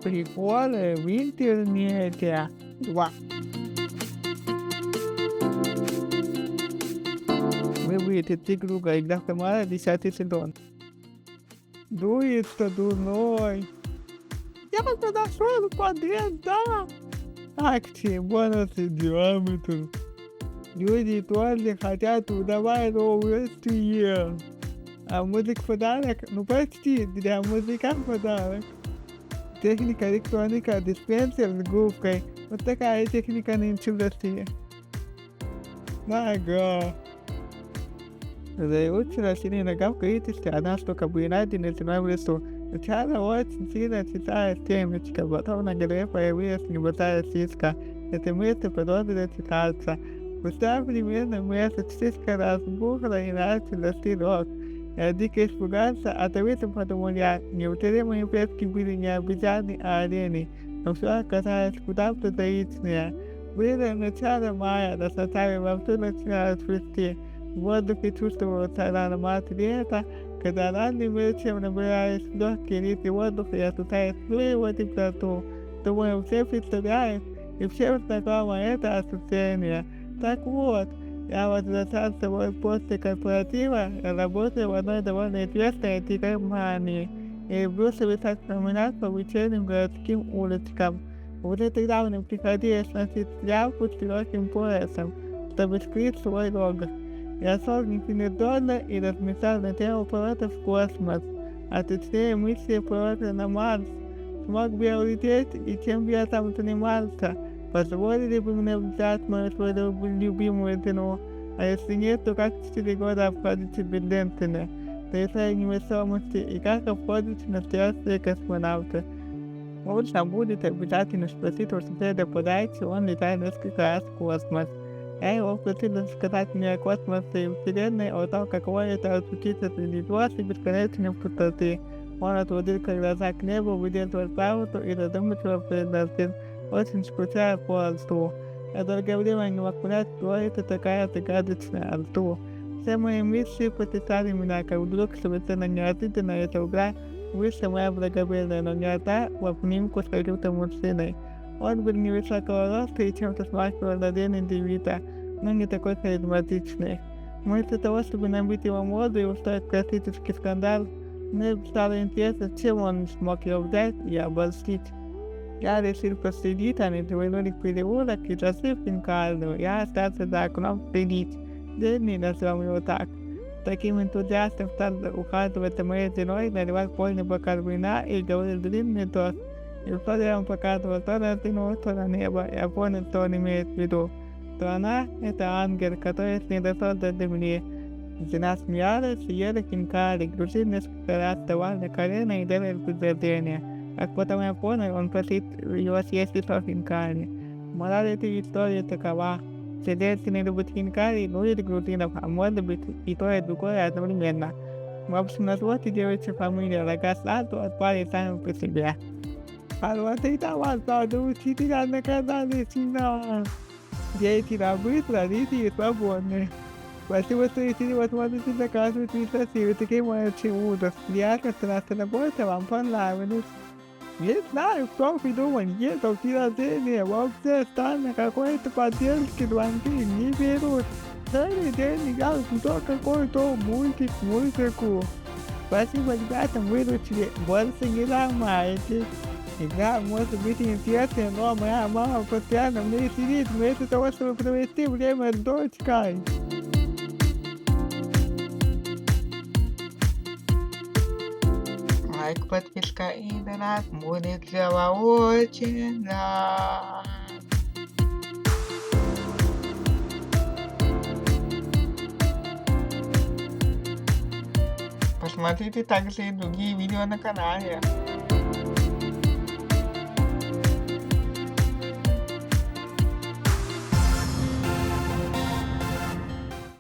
Приколы в интернете 2. Вы выйдете круга, игра в комара, 10 сезон. Дуется дурной. Я просто нашел подряд, да? Акции, бонусы, диаметр. Люди тоже хотят узнавать новости. А музык подарок, ну почти, для музыка подарок. Техника электроника, диспенсер с губкой. Вот такая техника нынче в России. Ага. Зовут растение нога в правительстве, она штука буйнати начала в лесу. Сначала очень сильно читает темечко, потом на голове появилась небольшая сиська. Это место продолжили читаться. Спустя примерно месяц сиська разбухла и начал расти рог. Я дико испугался, а то этом подумал я, неужели мои предки были не обезьяны, а олени, но все оказалось куда прозаичнее. Было начало мая, на составе вовсю начинают цвести. В воздухе чувствовался аромат лета, когда ранним вечером набирались легкие литры воздуха и ощущая его теплоту. Думаю, все представляют, и всем знакомо это ощущение. Так вот, я возвращался с собой после корпоратива, работая в одной довольно известной IT-компании, и люблю совершать променад по вечерним городским улочкам. Уже тогда мне приходилось носить шляпу с широким поясом, чтобы скрыть свой рог. Я шел нефинитонно и размышлял на тему полета в космос, а точнее мысли полета на Марс. Смог бы я улететь, и чем бы я там занимался? Позволили бы мне взять мою свою любимую жену, а если нет, то как 4 года обходите без Лентина, при своей невесомости, и как обходите настоящие космонавты? Лучше будет обязательно спросить у соседа подальше, он летает несколько раз в космос. Я его просил рассказать мне о космосе и вселенной, о том, каково это очутиться среди звезд и бесконечной пустоты. Он отводил глаза к небу, выдерживал паузу и задумчиво произносил, очень скучая по отцу. Я долгое время не мог понять, кто это такая загадочная отцу. Все мои мысли посещали меня, как вдруг совершенно неожиданно из угла вышла моя благоверная, но не одна, в обнимку с каким-то мужчиной. Он был невысокого роста и чем-то смахивал на Дэн индивида, но не такой харизматичный. Вместо того, чтобы набить его морду и устроить классический скандал, мне стало интересно, чем он смог его взять и обольстить. Я решил проследить, они двинули в переулок и зашив пинкальную, я остался за окном следить. Дэнни, назвал его так. Таким энтузиастом стал ухаживать за моей женой, наливал полный бокал вина и говорил длинный тост. И что я вам показывал, то на жену, то на небо, я понял, что он имеет в виду. Что она — это ангел, который снизошел до земли. Жена смеялась и ела хинкали, грузил несколько раз, вставал на колено и делал предложение. Как потом я понял, он просит его съесть еще хинкали. Мораль этой истории такова. Сидельцы не любят хинкали, ну или грузинов, а может быть и то, и другое одновременно. В общем, назвайте девичья фамилия Рогослату отпали сами по себе. А вот и там надо учителя наказали сильно. Дети рабы, родители свободны. Спасибо, что решили возможности заказывать инициативы, такие молодцы ужас. Приятно, что наша работа вам понравилась. Не знаю, кто придумал это приложение, вообще странно, какой-то поддержки звонки не берут. Целый день играл кто какой-то музыку. Спасибо ребятам, выручили, больше не ломаетесь. Игра может быть интересной, но моя мама постоянно мне сидит вместо того, чтобы провести время с дочкой. Лайк, подписка и донат будет дело очень рад. Посмотрите также и другие видео на канале.